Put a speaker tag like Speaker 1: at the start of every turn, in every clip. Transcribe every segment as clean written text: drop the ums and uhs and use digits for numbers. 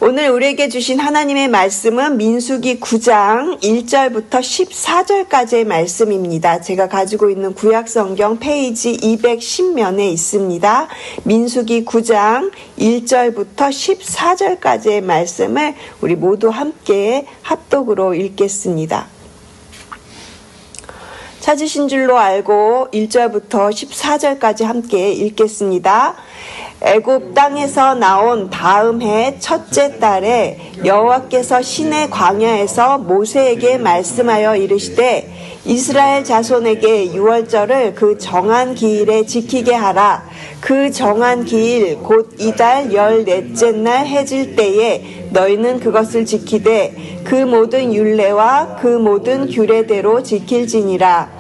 Speaker 1: 오늘 우리에게 주신 하나님의 말씀은 민수기 9장 1절부터 14절까지의 말씀입니다. 제가 가지고 있는 구약성경 페이지 210면에 있습니다. 민수기 9장 1절부터 14절까지의 말씀을 우리 모두 함께 합독으로 읽겠습니다. 찾으신 줄로 알고 1절부터 14절까지 함께 읽겠습니다. 애굽 땅에서 나온 다음 해 첫째 달에 여호와께서 시내 광야에서 모세에게 말씀하여 이르시되 이스라엘 자손에게 유월절을 그 정한 기일에 지키게 하라. 그 정한 기일 곧 이달 14째 날 해질 때에 너희는 그것을 지키되 그 모든 율례와 그 모든 규례대로 지킬지니라.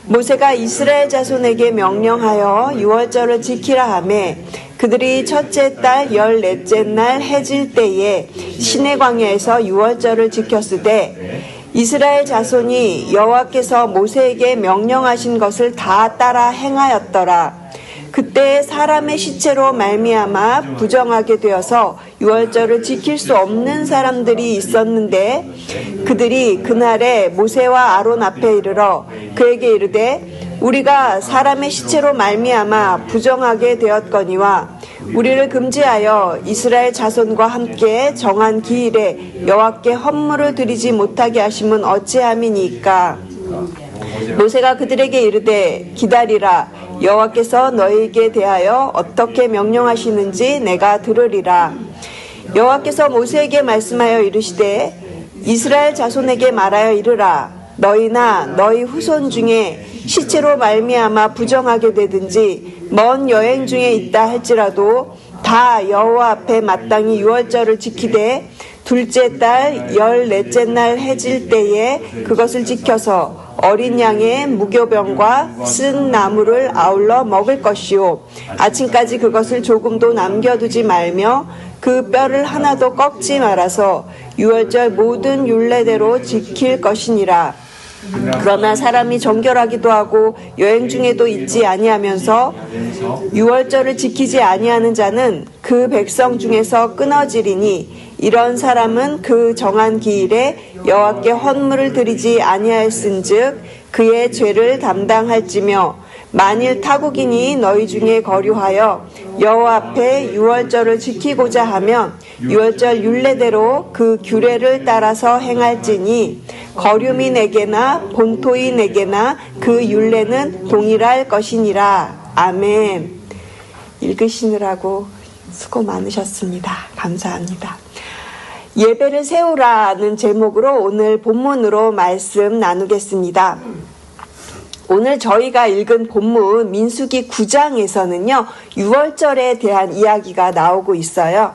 Speaker 1: 모세가 이스라엘 자손에게 명령하여 유월절을 지키라 하매 그들이 첫째 달 14째 날 해질 때에 시내 광야에서 유월절을 지켰으되 이스라엘 자손이 여호와께서 모세에게 명령하신 것을 다 따라 행하였더라. 그때 사람의 시체로 말미암아 부정하게 되어서 유월절을 지킬 수 없는 사람들이 있었는데 그들이 그날에 모세와 아론 앞에 이르러 그에게 이르되 우리가 사람의 시체로 말미암아 부정하게 되었거니와 우리를 금지하여 이스라엘 자손과 함께 정한 기일에 여호와께 헌물을 드리지 못하게 하심은 어찌함이니까. 모세가 그들에게 이르되 기다리라. 여호와께서 너희에게 대하여 어떻게 명령하시는지 내가 들으리라. 여호와께서 모세에게 말씀하여 이르시되 이스라엘 자손에게 말하여 이르라. 너희나 너희 후손 중에 시체로 말미암아 부정하게 되든지 먼 여행 중에 있다 할지라도 다 여호와 앞에 마땅히 유월절을 지키되 둘째 달 14째 날 해질 때에 그것을 지켜서 어린 양의 무교병과 쓴 나무를 아울러 먹을 것이요 아침까지 그것을 조금도 남겨두지 말며 그 뼈를 하나도 꺾지 말아서 유월절 모든 율례대로 지킬 것이니라. 그러나 사람이 정결하기도 하고 여행 중에도 있지 아니하면서 유월절을 지키지 아니하는 자는 그 백성 중에서 끊어지리니 이런 사람은 그 정한 기일에 여호와께 헌물을 드리지 아니하였은즉 그의 죄를 담당할지며 만일 타국인이 너희 중에 거류하여 여호와 앞에 유월절을 지키고자 하면 유월절 율례대로 그 규례를 따라서 행할지니 거류민에게나 본토인에게나 그 율례는 동일할 것이니라. 아멘. 읽으시느라고 수고 많으셨습니다. 감사합니다. 예배를 세우라는 제목으로 오늘 본문으로 말씀 나누겠습니다. 오늘 저희가 읽은 본문 민수기 9장에서는요. 유월절에 대한 이야기가 나오고 있어요.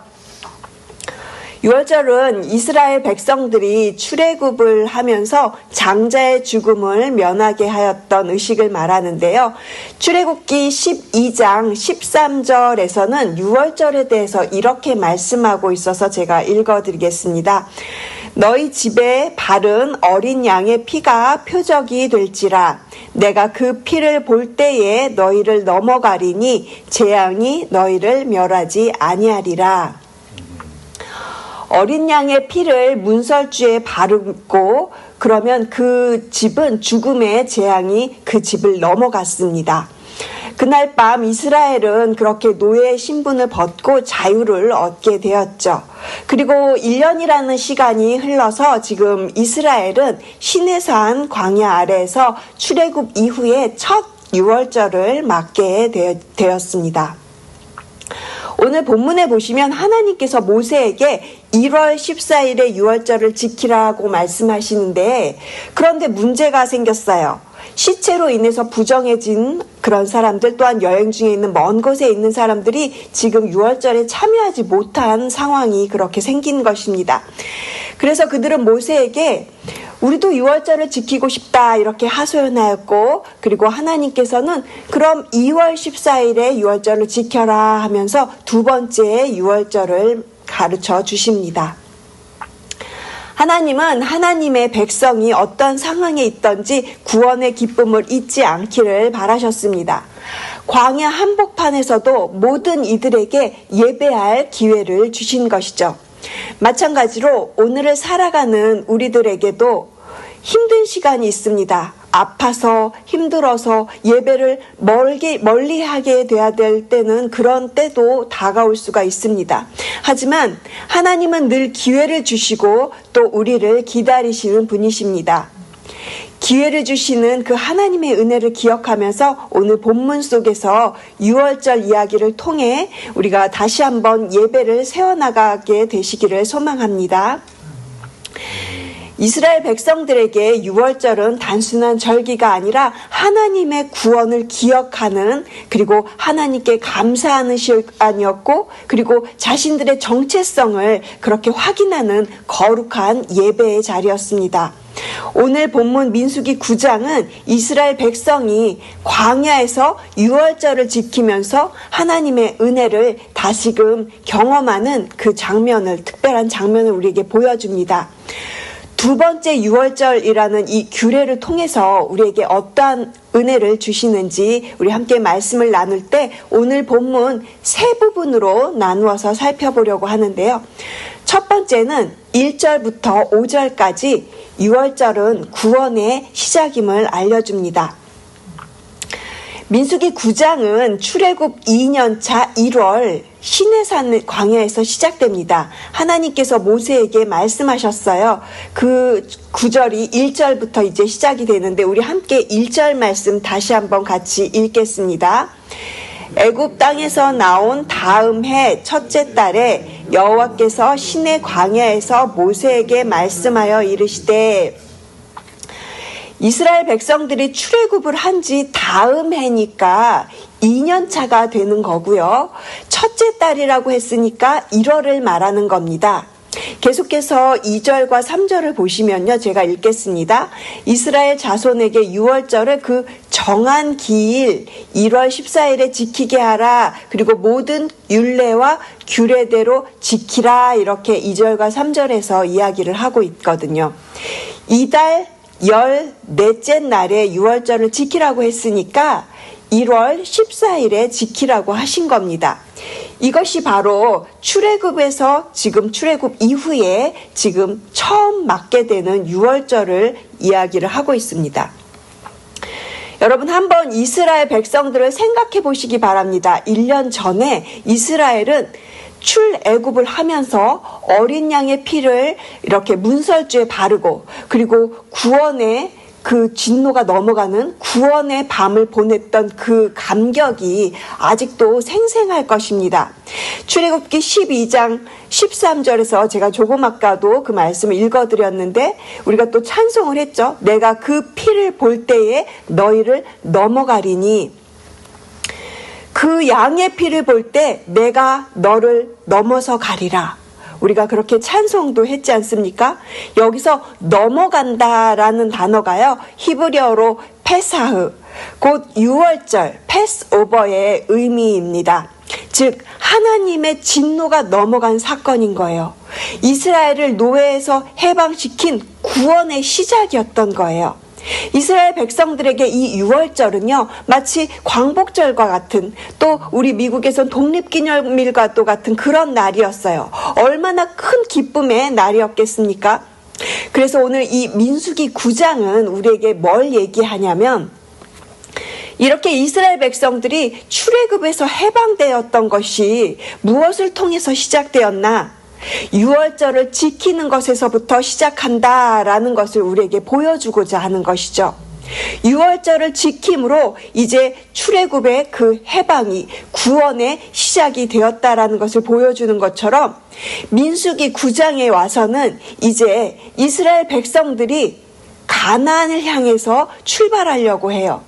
Speaker 1: 유월절은 이스라엘 백성들이 출애굽을 하면서 장자의 죽음을 면하게 하였던 의식을 말하는데요. 출애굽기 12장 13절에서는 유월절에 대해서 이렇게 말씀하고 있어서 제가 읽어드리겠습니다. 너희 집에 바른 어린 양의 피가 표적이 될지라. 내가 그 피를 볼 때에 너희를 넘어가리니 재앙이 너희를 멸하지 아니하리라. 어린 양의 피를 문설주에 바르고 그러면 그 집은 죽음의 재앙이 그 집을 넘어갔습니다. 그날 밤 이스라엘은 그렇게 노예의 신분을 벗고 자유를 얻게 되었죠. 그리고 1년이라는 시간이 흘러서 지금 이스라엘은 시내산 광야 아래에서 출애굽 이후에 첫 유월절을 맞게 되었습니다. 오늘 본문에 보시면 하나님께서 모세에게 1월 14일에 유월절을 지키라고 말씀하시는데 그런데 문제가 생겼어요. 시체로 인해서 부정해진 그런 사람들 또한 여행 중에 있는 먼 곳에 있는 사람들이 지금 유월절에 참여하지 못한 상황이 그렇게 생긴 것입니다. 그래서 그들은 모세에게 우리도 유월절을 지키고 싶다 이렇게 하소연하였고 그리고 하나님께서는 그럼 2월 14일에 유월절을 지켜라 하면서 두 번째 유월절을 가르쳐 주십니다. 하나님은 하나님의 백성이 어떤 상황에 있든지 구원의 기쁨을 잊지 않기를 바라셨습니다. 광야 한복판에서도 모든 이들에게 예배할 기회를 주신 것이죠. 마찬가지로 오늘을 살아가는 우리들에게도 힘든 시간이 있습니다. 아파서 힘들어서 예배를 멀리 하게 돼야 될 때는 그런 때도 다가올 수가 있습니다. 하지만 하나님은 늘 기회를 주시고 또 우리를 기다리시는 분이십니다. 기회를 주시는 그 하나님의 은혜를 기억하면서 오늘 본문 속에서 유월절 이야기를 통해 우리가 다시 한번 예배를 세워나가게 되시기를 소망합니다. 이스라엘 백성들에게 유월절은 단순한 절기가 아니라 하나님의 구원을 기억하는, 그리고 하나님께 감사하는 시간이었고, 그리고 자신들의 정체성을 그렇게 확인하는 거룩한 예배의 자리였습니다. 오늘 본문 민수기 9장은 이스라엘 백성이 광야에서 유월절을 지키면서 하나님의 은혜를 다시금 경험하는 그 장면을, 특별한 장면을 우리에게 보여줍니다. 두 번째 유월절이라는 이 규례를 통해서 우리에게 어떠한 은혜를 주시는지 우리 함께 말씀을 나눌 때 오늘 본문 세 부분으로 나누어서 살펴보려고 하는데요. 첫 번째는 1절부터 5절까지 유월절은 구원의 시작임을 알려줍니다. 민수기 9장은 출애굽 2년차 1월 시내산 광야에서 시작됩니다. 하나님께서 모세에게 말씀하셨어요. 그 구절이 1절부터 이제 시작이 되는데 우리 함께 1절 말씀 다시 한번 같이 읽겠습니다. 애굽 땅에서 나온 다음 해 첫째 달에 여호와께서 시내 광야에서 모세에게 말씀하여 이르시되, 이스라엘 백성들이 출애굽을 한 지 다음 해니까 2년 차가 되는 거고요. 첫째 달이라고 했으니까 1월을 말하는 겁니다. 계속해서 2절과 3절을 보시면요. 제가 읽겠습니다. 이스라엘 자손에게 유월절을 그 정한 기일 1월 14일에 지키게 하라. 그리고 모든 율례와 규례대로 지키라. 이렇게 2절과 3절에서 이야기를 하고 있거든요. 이달 14째 날에 유월절을 지키라고 했으니까 1월 14일에 지키라고 하신 겁니다. 이것이 바로 출애굽에서 지금 출애굽 이후에 지금 처음 맞게 되는 유월절을 이야기를 하고 있습니다. 여러분 한번 이스라엘 백성들을 생각해 보시기 바랍니다. 1년 전에 이스라엘은 출애굽을 하면서 어린 양의 피를 이렇게 문설주에 바르고, 그리고 구원의 그 진노가 넘어가는 구원의 밤을 보냈던 그 감격이 아직도 생생할 것입니다. 출애굽기 12장 13절에서 제가 조금 아까도 그 말씀을 읽어드렸는데 우리가 또 찬송을 했죠. 내가 그 피를 볼 때에 너희를 넘어가리니, 그 양의 피를 볼 때 내가 너를 넘어서 가리라. 우리가 그렇게 찬송도 했지 않습니까? 여기서 넘어간다라는 단어가요, 히브리어로 페사흐, 곧 유월절, 패스오버의 의미입니다. 즉 하나님의 진노가 넘어간 사건인 거예요. 이스라엘을 노예에서 해방시킨 구원의 시작이었던 거예요. 이스라엘 백성들에게 이 유월절은요, 마치 광복절과 같은, 또 우리 미국에선 독립기념일과 또 같은 그런 날이었어요. 얼마나 큰 기쁨의 날이었겠습니까? 그래서 오늘 이 민수기 9장은 우리에게 뭘 얘기하냐면, 이렇게 이스라엘 백성들이 출애굽에서 해방되었던 것이 무엇을 통해서 시작되었나? 유월절을 지키는 것에서부터 시작한다라는 것을 우리에게 보여주고자 하는 것이죠. 유월절을 지킴으로 이제 출애굽의 그 해방이, 구원의 시작이 되었다라는 것을 보여주는 것처럼 민수기 9장에 와서는 이제 이스라엘 백성들이 가나안을 향해서 출발하려고 해요.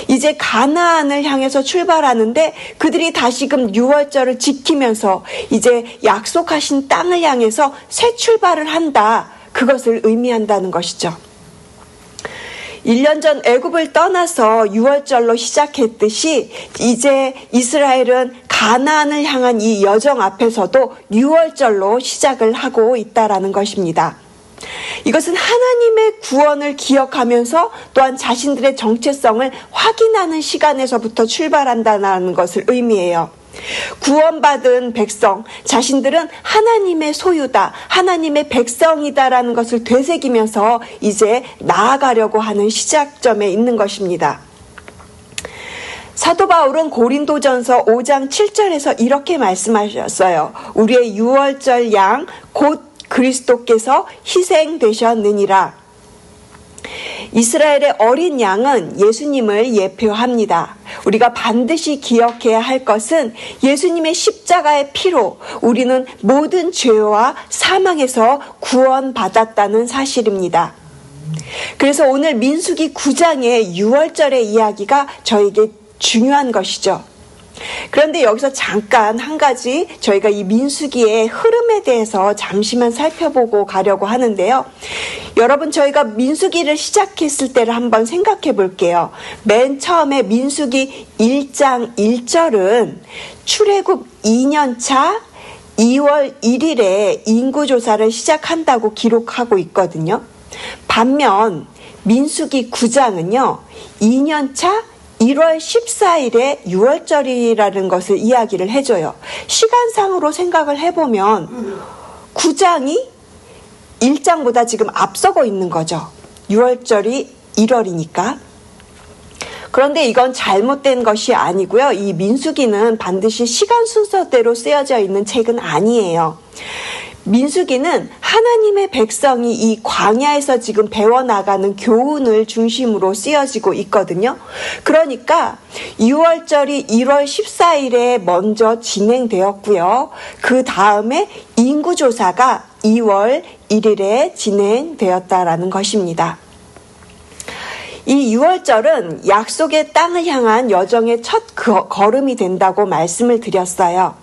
Speaker 1: 이제 가나안을 향해서 출발하는데 그들이 다시금 유월절을 지키면서 이제 약속하신 땅을 향해서 새 출발을 한다. 그것을 의미한다는 것이죠. 1년 전 애굽을 떠나서 유월절로 시작했듯이 이제 이스라엘은 가나안을 향한 이 여정 앞에서도 유월절로 시작을 하고 있다라는 것입니다. 이것은 하나님의 구원을 기억하면서 또한 자신들의 정체성을 확인하는 시간에서부터 출발한다는 것을 의미해요. 구원받은 백성, 자신들은 하나님의 소유다, 하나님의 백성이다라는 것을 되새기면서 이제 나아가려고 하는 시작점에 있는 것입니다. 사도 바울은 고린도전서 5장 7절에서 이렇게 말씀하셨어요. 우리의 유월절 양 곧 그리스도께서 희생되셨느니라. 이스라엘의 어린 양은 예수님을 예표합니다. 우리가 반드시 기억해야 할 것은 예수님의 십자가의 피로 우리는 모든 죄와 사망에서 구원받았다는 사실입니다. 그래서 오늘 민수기 9장의 유월절의 이야기가 저에게 중요한 것이죠. 그런데 여기서 잠깐 한 가지 저희가 이 민수기의 흐름에 대해서 잠시만 살펴보고 가려고 하는데요. 여러분, 저희가 민수기를 시작했을 때를 한번 생각해 볼게요. 맨 처음에 민수기 1장 1절은 출애굽 2년차 2월 1일에 인구조사를 시작한다고 기록하고 있거든요. 반면 민수기 9장은요. 2년차 1월 14일에 유월절이라는 것을 이야기를 해줘요. 시간상으로 생각을 해보면 9장이 1장보다 지금 앞서고 있는 거죠. 유월절이 1월이니까. 그런데 이건 잘못된 것이 아니고요. 이 민수기는 반드시 시간 순서대로 쓰여져 있는 책은 아니에요. 민수기는 하나님의 백성이 이 광야에서 지금 배워나가는 교훈을 중심으로 쓰여지고 있거든요. 그러니까 유월절이 1월 14일에 먼저 진행되었고요. 그 다음에 인구조사가 2월 1일에 진행되었다라는 것입니다. 이 유월절은 약속의 땅을 향한 여정의 첫 걸음이 된다고 말씀을 드렸어요.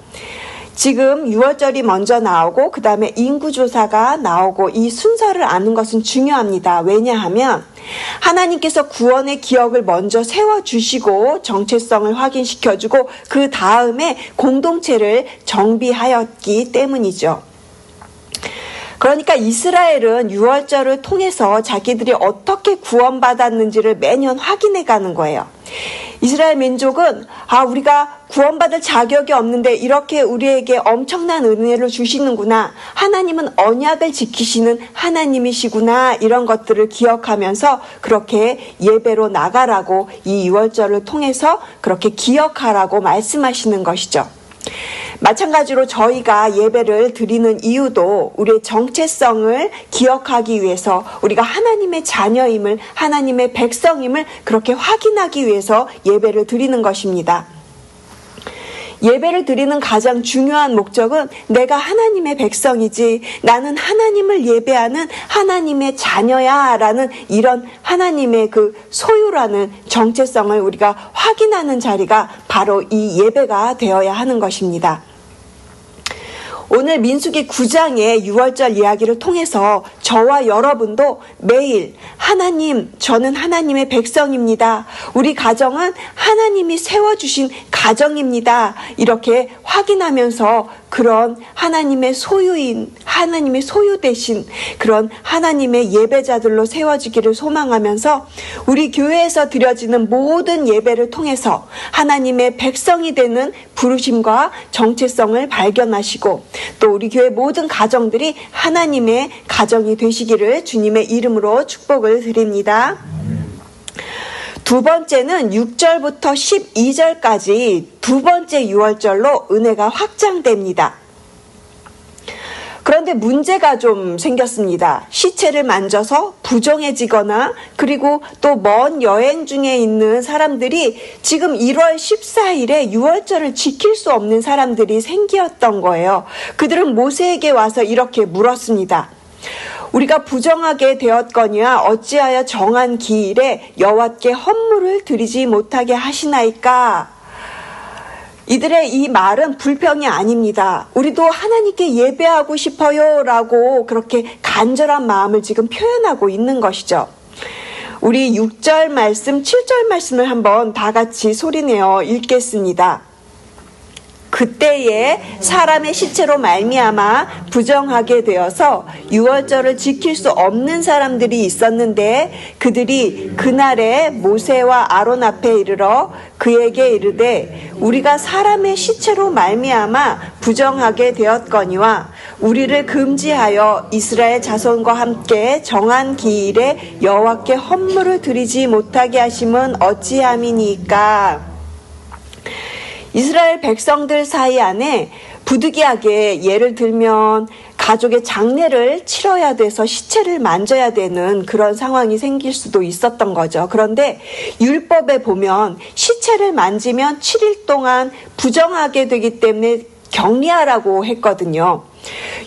Speaker 1: 지금 유월절이 먼저 나오고 그 다음에 인구조사가 나오고 이 순서를 아는 것은 중요합니다. 왜냐하면 하나님께서 구원의 기억을 먼저 세워주시고 정체성을 확인시켜주고 그 다음에 공동체를 정비하였기 때문이죠. 그러니까 이스라엘은 유월절을 통해서 자기들이 어떻게 구원받았는지를 매년 확인해 가는 거예요. 이스라엘 민족은 우리가 구원받을 자격이 없는데 이렇게 우리에게 엄청난 은혜를 주시는구나. 하나님은 언약을 지키시는 하나님이시구나. 이런 것들을 기억하면서 그렇게 예배로 나가라고 이 유월절을 통해서 그렇게 기억하라고 말씀하시는 것이죠. 마찬가지로 저희가 예배를 드리는 이유도 우리의 정체성을 기억하기 위해서 우리가 하나님의 자녀임을, 하나님의 백성임을 그렇게 확인하기 위해서 예배를 드리는 것입니다. 예배를 드리는 가장 중요한 목적은 내가 하나님의 백성이지, 나는 하나님을 예배하는 하나님의 자녀야 라는 이런 하나님의 그 소유라는 정체성을 우리가 확인하는 자리가 바로 이 예배가 되어야 하는 것입니다. 오늘 민수기 9장의 유월절 이야기를 통해서 저와 여러분도 매일 하나님, 저는 하나님의 백성입니다. 우리 가정은 하나님이 세워주신 가정입니다. 이렇게 확인하면서 그런 하나님의 소유인, 하나님의 소유 되신 그런 하나님의 예배자들로 세워지기를 소망하면서 우리 교회에서 드려지는 모든 예배를 통해서 하나님의 백성이 되는 부르심과 정체성을 발견하시고 또 우리 교회 모든 가정들이 하나님의 가정이 되시기를 주님의 이름으로 축복을 드립니다. 두 번째는 6절부터 12절까지 두 번째 유월절로 은혜가 확장됩니다. 그런데 문제가 좀 생겼습니다. 시체를 만져서 부정해지거나 그리고 또 먼 여행 중에 있는 사람들이 지금 1월 14일에 유월절을 지킬 수 없는 사람들이 생겼던 거예요. 그들은 모세에게 와서 이렇게 물었습니다. 우리가 부정하게 되었거니와 어찌하여 정한 기일에 여호와께 헌물을 드리지 못하게 하시나이까? 이들의 이 말은 불평이 아닙니다. 우리도 하나님께 예배하고 싶어요 라고 그렇게 간절한 마음을 지금 표현하고 있는 것이죠. 우리 6절 말씀, 7절 말씀을 한번 다 같이 소리내어 읽겠습니다. 그때에 사람의 시체로 말미암아 부정하게 되어서 유월절을 지킬 수 없는 사람들이 있었는데 그들이 그날에 모세와 아론 앞에 이르러 그에게 이르되 우리가 사람의 시체로 말미암아 부정하게 되었거니와 우리를 금지하여 이스라엘 자손과 함께 정한 기일에 여호와께 헌물을 드리지 못하게 하심은 어찌함이니까. 이스라엘 백성들 사이 안에 부득이하게 예를 들면 가족의 장례를 치러야 돼서 시체를 만져야 되는 그런 상황이 생길 수도 있었던 거죠. 그런데 율법에 보면 시체를 만지면 7일 동안 부정하게 되기 때문에 격리하라고 했거든요.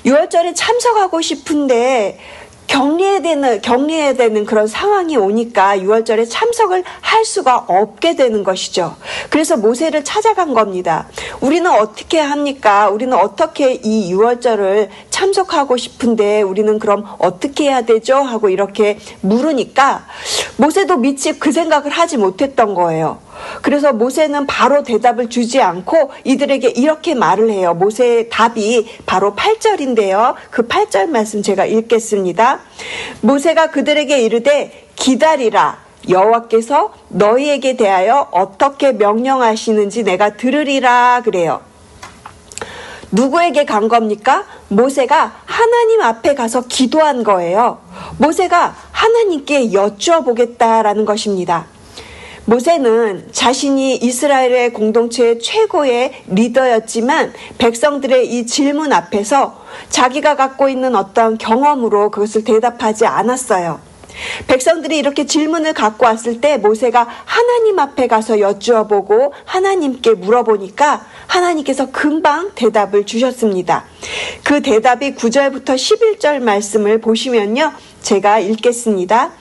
Speaker 1: 유월절에 참석하고 싶은데 격리해야 되는 그런 상황이 오니까 유월절에 참석을 할 수가 없게 되는 것이죠. 그래서 모세를 찾아간 겁니다. 우리는 어떻게 합니까? 우리는 어떻게 이 유월절을 참석하고 싶은데 우리는 그럼 어떻게 해야 되죠? 하고 이렇게 물으니까 모세도 미처 그 생각을 하지 못했던 거예요. 그래서 모세는 바로 대답을 주지 않고 이들에게 이렇게 말을 해요. 모세의 답이 바로 8절인데요. 그 8절 말씀 제가 읽겠습니다. 모세가 그들에게 이르되 기다리라. 여호와께서 너희에게 대하여 어떻게 명령하시는지 내가 들으리라 그래요. 누구에게 간 겁니까? 모세가 하나님 앞에 가서 기도한 거예요. 모세가 하나님께 여쭈어 보겠다라는 것입니다. 모세는 자신이 이스라엘의 공동체의 최고의 리더였지만 백성들의 이 질문 앞에서 자기가 갖고 있는 어떤 경험으로 그것을 대답하지 않았어요. 백성들이 이렇게 질문을 갖고 왔을 때 모세가 하나님 앞에 가서 여쭈어 보고 하나님께 물어보니까 하나님께서 금방 대답을 주셨습니다. 그 대답이 9절부터 11절 말씀을 보시면요. 제가 읽겠습니다.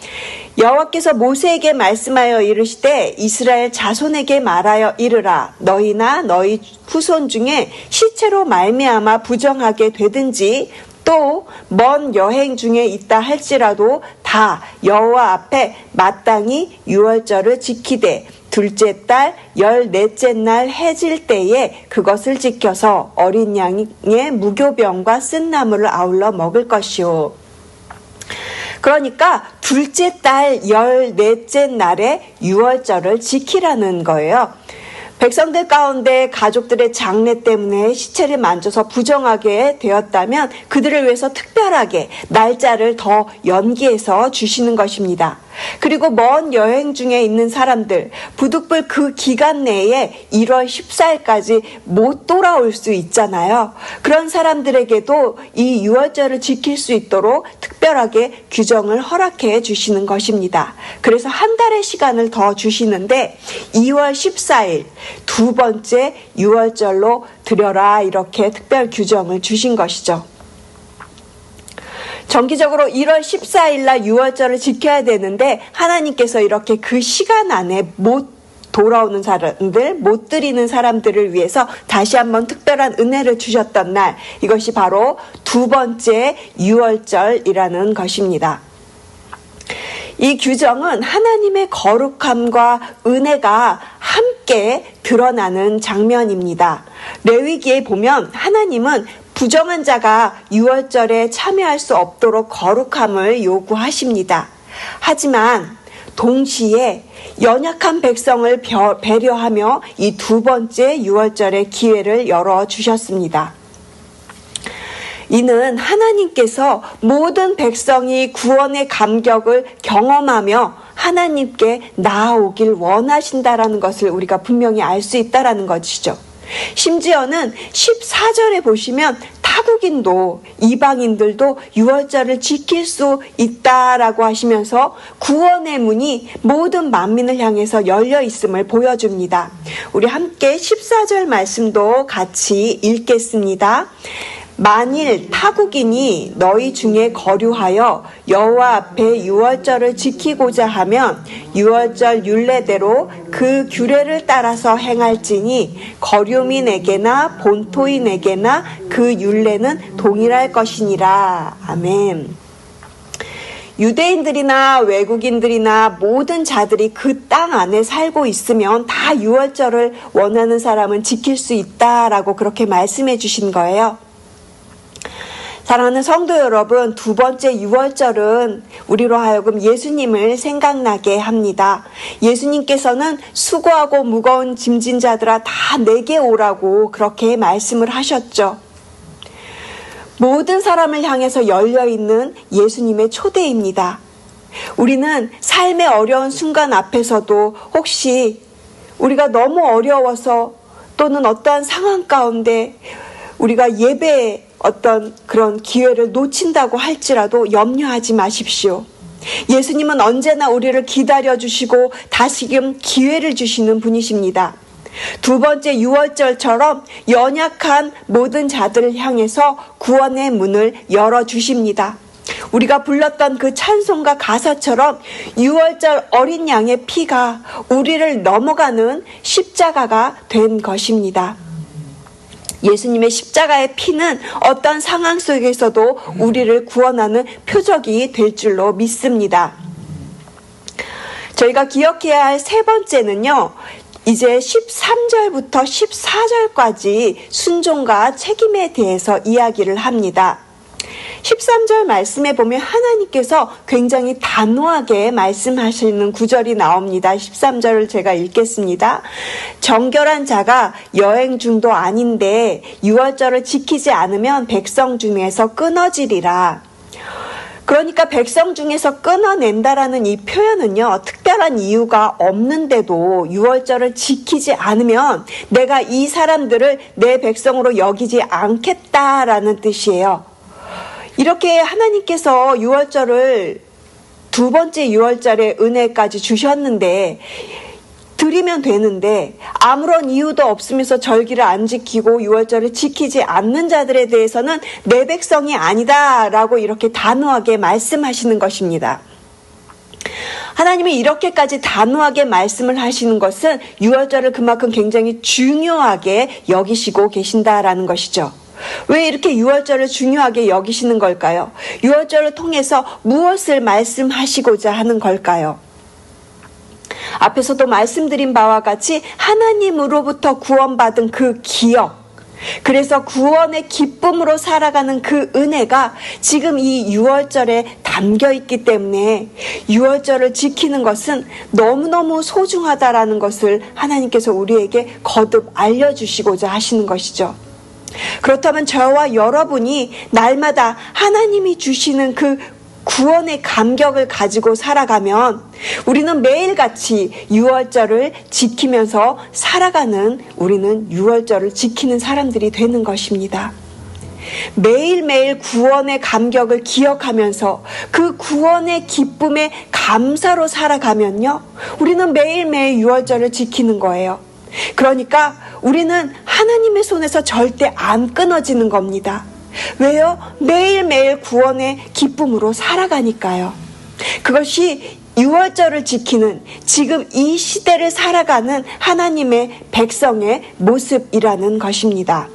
Speaker 1: 여호와께서 모세에게 말씀하여 이르시되 이스라엘 자손에게 말하여 이르라. 너희나 너희 후손 중에 시체로 말미암아 부정하게 되든지 또 먼 여행 중에 있다 할지라도 다 여호와 앞에 마땅히 유월절을 지키되 둘째 달 14째 날 해질 때에 그것을 지켜서 어린 양의 무교병과 쓴 나물을 아울러 먹을 것이요. 그러니까 둘째 달 14째 날에 유월절을 지키라는 거예요. 백성들 가운데 가족들의 장례 때문에 시체를 만져서 부정하게 되었다면 그들을 위해서 특별하게 날짜를 더 연기해서 주시는 것입니다. 그리고 먼 여행 중에 있는 사람들, 부득불 그 기간 내에 1월 14일까지 못 돌아올 수 있잖아요. 그런 사람들에게도 이 유월절을 지킬 수 있도록 특별하게 규정을 허락해 주시는 것입니다. 그래서 한 달의 시간을 더 주시는데 2월 14일 두 번째 유월절로 드려라 이렇게 특별 규정을 주신 것이죠. 정기적으로 1월 14일 날 유월절을 지켜야 되는데 하나님께서 이렇게 그 시간 안에 못 돌아오는 사람들, 못 드리는 사람들을 위해서 다시 한번 특별한 은혜를 주셨던 날, 이것이 바로 두 번째 유월절이라는 것입니다. 이 규정은 하나님의 거룩함과 은혜가 함께 드러나는 장면입니다. 레위기에 보면 하나님은 부정한 자가 유월절에 참여할 수 없도록 거룩함을 요구하십니다. 하지만 동시에 연약한 백성을 배려하며 이 두 번째 유월절의 기회를 열어주셨습니다. 이는 하나님께서 모든 백성이 구원의 감격을 경험하며 하나님께 나아오길 원하신다라는 것을 우리가 분명히 알 수 있다라는 것이죠. 심지어는 14절에 보시면 타국인도 이방인들도 유월절을 지킬 수 있다라고 하시면서 구원의 문이 모든 만민을 향해서 열려 있음을 보여줍니다. 우리 함께 14절 말씀도 같이 읽겠습니다. 만일 타국인이 너희 중에 거류하여 여호와 앞에 유월절을 지키고자 하면 유월절 율례대로 그 규례를 따라서 행할지니 거류민에게나 본토인에게나 그 율례는 동일할 것이니라. 아멘. 유대인들이나 외국인들이나 모든 자들이 그 땅 안에 살고 있으면 다 유월절을 원하는 사람은 지킬 수 있다라고 그렇게 말씀해 주신 거예요. 사랑하는 성도 여러분, 두 번째 유월절은 우리로 하여금 예수님을 생각나게 합니다. 예수님께서는 수고하고 무거운 짐진 자들아 다 내게 오라고 그렇게 말씀을 하셨죠. 모든 사람을 향해서 열려있는 예수님의 초대입니다. 우리는 삶의 어려운 순간 앞에서도 혹시 우리가 너무 어려워서 또는 어떠한 상황 가운데 우리가 예배에 어떤 그런 기회를 놓친다고 할지라도 염려하지 마십시오. 예수님은 언제나 우리를 기다려주시고 다시금 기회를 주시는 분이십니다. 두 번째 유월절처럼 연약한 모든 자들을 향해서 구원의 문을 열어주십니다. 우리가 불렀던 그 찬송가 가사처럼 유월절 어린 양의 피가 우리를 넘어가는 십자가가 된 것입니다. 예수님의 십자가의 피는 어떤 상황 속에서도 우리를 구원하는 표적이 될 줄로 믿습니다. 저희가 기억해야 할 세 번째는요, 이제 13절부터 14절까지 순종과 책임에 대해서 이야기를 합니다. 13절 말씀에 보면 하나님께서 굉장히 단호하게 말씀하시는 구절이 나옵니다. 13절을 제가 읽겠습니다. 정결한 자가 여행 중도 아닌데 유월절을 지키지 않으면 백성 중에서 끊어지리라. 그러니까 백성 중에서 끊어낸다라는 이 표현은요, 특별한 이유가 없는데도 유월절을 지키지 않으면 내가 이 사람들을 내 백성으로 여기지 않겠다라는 뜻이에요. 이렇게 하나님께서 유월절을 두 번째 유월절의 은혜까지 주셨는데 드리면 되는데 아무런 이유도 없으면서 절기를 안 지키고 유월절을 지키지 않는 자들에 대해서는 내 백성이 아니다라고 이렇게 단호하게 말씀하시는 것입니다. 하나님이 이렇게까지 단호하게 말씀을 하시는 것은 유월절을 그만큼 굉장히 중요하게 여기시고 계신다라는 것이죠. 왜 이렇게 유월절을 중요하게 여기시는 걸까요? 유월절을 통해서 무엇을 말씀하시고자 하는 걸까요? 앞에서도 말씀드린 바와 같이 하나님으로부터 구원받은 그 기억, 그래서 구원의 기쁨으로 살아가는 그 은혜가 지금 이 유월절에 담겨 있기 때문에 유월절을 지키는 것은 너무너무 소중하다라는 것을 하나님께서 우리에게 거듭 알려주시고자 하시는 것이죠. 그렇다면 저와 여러분이 날마다 하나님이 주시는 그 구원의 감격을 가지고 살아가면 우리는 매일같이 유월절을 지키면서 살아가는, 우리는 유월절을 지키는 사람들이 되는 것입니다. 매일매일 구원의 감격을 기억하면서 그 구원의 기쁨에 감사로 살아가면요, 우리는 매일매일 유월절을 지키는 거예요. 그러니까 우리는 하나님의 손에서 절대 안 끊어지는 겁니다. 왜요? 매일매일 구원의 기쁨으로 살아가니까요. 그것이 유월절을 지키는, 지금 이 시대를 살아가는 하나님의 백성의 모습이라는 것입니다.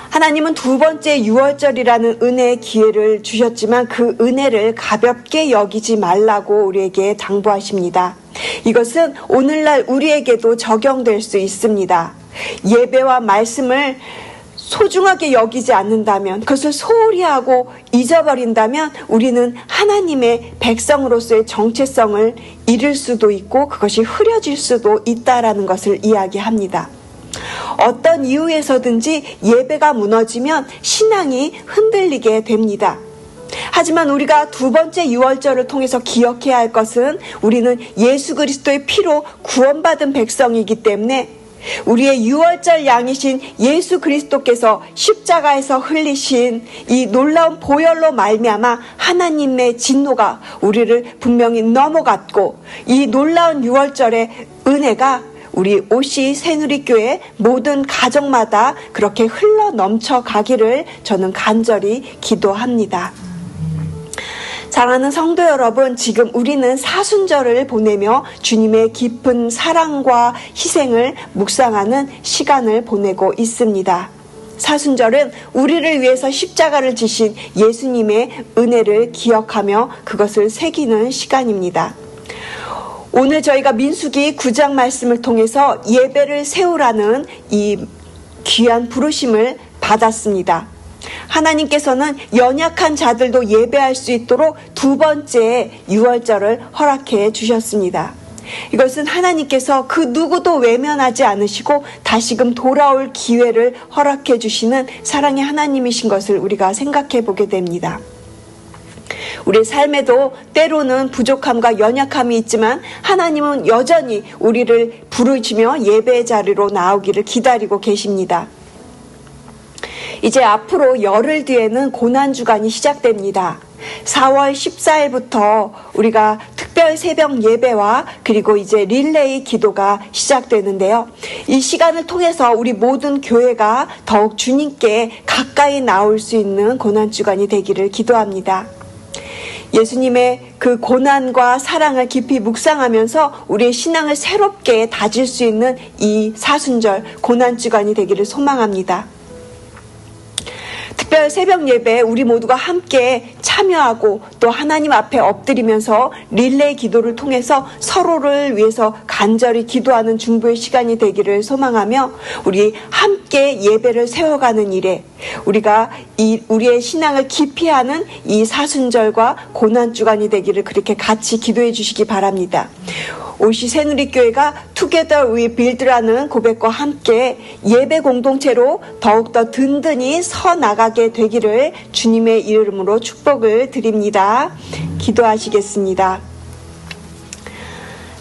Speaker 1: 하나님은 두 번째 유월절이라는 은혜의 기회를 주셨지만 그 은혜를 가볍게 여기지 말라고 우리에게 당부하십니다. 이것은 오늘날 우리에게도 적용될 수 있습니다. 예배와 말씀을 소중하게 여기지 않는다면, 그것을 소홀히 하고 잊어버린다면 우리는 하나님의 백성으로서의 정체성을 잃을 수도 있고 그것이 흐려질 수도 있다라는 것을 이야기합니다. 어떤 이유에서든지 예배가 무너지면 신앙이 흔들리게 됩니다. 하지만 우리가 두 번째 유월절을 통해서 기억해야 할 것은 우리는 예수 그리스도의 피로 구원받은 백성이기 때문에 우리의 유월절 양이신 예수 그리스도께서 십자가에서 흘리신 이 놀라운 보혈로 말미암아 하나님의 진노가 우리를 분명히 넘어갔고, 이 놀라운 유월절의 은혜가 우리 오시 새누리교회 모든 가정마다 그렇게 흘러 넘쳐가기를 저는 간절히 기도합니다. 사랑하는 성도 여러분, 지금 우리는 사순절을 보내며 주님의 깊은 사랑과 희생을 묵상하는 시간을 보내고 있습니다. 사순절은 우리를 위해서 십자가를 지신 예수님의 은혜를 기억하며 그것을 새기는 시간입니다. 오늘 저희가 민수기 9장 말씀을 통해서 예배를 세우라는 이 귀한 부르심을 받았습니다. 하나님께서는 연약한 자들도 예배할 수 있도록 두 번째 유월절을 허락해 주셨습니다. 이것은 하나님께서 그 누구도 외면하지 않으시고 다시금 돌아올 기회를 허락해 주시는 사랑의 하나님이신 것을 우리가 생각해 보게 됩니다. 우리의 삶에도 때로는 부족함과 연약함이 있지만 하나님은 여전히 우리를 부르시며 예배의 자리로 나오기를 기다리고 계십니다. 이제 앞으로 열흘 뒤에는 고난주간이 시작됩니다. 4월 14일부터 우리가 특별 새벽 예배와 그리고 이제 릴레이 기도가 시작되는데요. 이 시간을 통해서 우리 모든 교회가 더욱 주님께 가까이 나올 수 있는 고난주간이 되기를 기도합니다. 예수님의 그 고난과 사랑을 깊이 묵상하면서 우리의 신앙을 새롭게 다질 수 있는 이 사순절 고난주간이 되기를 소망합니다. 특별 새벽 예배에 우리 모두가 함께 참여하고 또 하나님 앞에 엎드리면서 릴레이 기도를 통해서 서로를 위해서 간절히 기도하는 중보의 시간이 되기를 소망하며 우리 함께 예배를 세워가는 일에 우리가 우리의 신앙을 깊이 하는 이 사순절과 고난주간이 되기를 그렇게 같이 기도해 주시기 바랍니다. OC 새누리교회가 Together We Build라는 고백과 함께 예배 공동체로 더욱더 든든히 서 나가게 되기를 주님의 이름으로 축복을 드립니다. 기도하시겠습니다.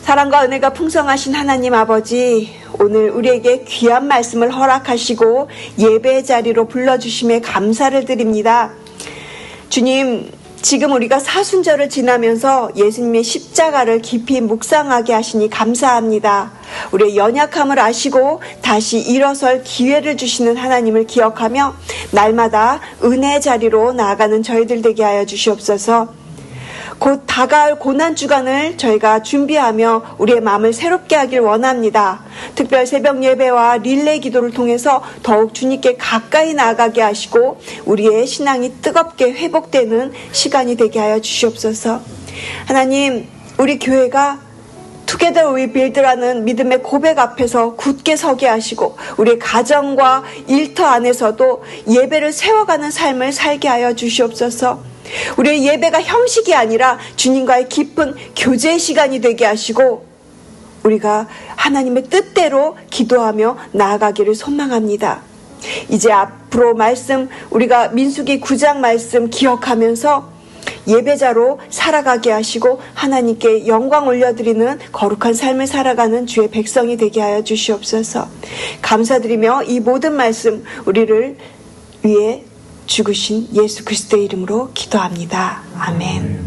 Speaker 1: 사랑과 은혜가 풍성하신 하나님 아버지, 오늘 우리에게 귀한 말씀을 허락하시고 예배의 자리로 불러주심에 감사를 드립니다. 주님, 지금 우리가 사순절을 지나면서 예수님의 십자가를 깊이 묵상하게 하시니 감사합니다. 우리의 연약함을 아시고 다시 일어설 기회를 주시는 하나님을 기억하며 날마다 은혜의 자리로 나아가는 저희들 되게 하여 주시옵소서. 곧 다가올 고난주간을 저희가 준비하며 우리의 마음을 새롭게 하길 원합니다. 특별 새벽 예배와 릴레이 기도를 통해서 더욱 주님께 가까이 나아가게 하시고 우리의 신앙이 뜨겁게 회복되는 시간이 되게 하여 주시옵소서. 하나님, 우리 교회가 Together We Build라는 믿음의 고백 앞에서 굳게 서게 하시고 우리의 가정과 일터 안에서도 예배를 세워가는 삶을 살게 하여 주시옵소서. 우리의 예배가 형식이 아니라 주님과의 깊은 교제의 시간이 되게 하시고 우리가 하나님의 뜻대로 기도하며 나아가기를 소망합니다. 이제 앞으로 말씀 우리가 민수기 9장 말씀 기억하면서 예배자로 살아가게 하시고 하나님께 영광 올려드리는 거룩한 삶을 살아가는 주의 백성이 되게 하여 주시옵소서. 감사드리며 이 모든 말씀 우리를 위해 죽으신 예수 그리스도의 이름으로 기도합니다. 아멘.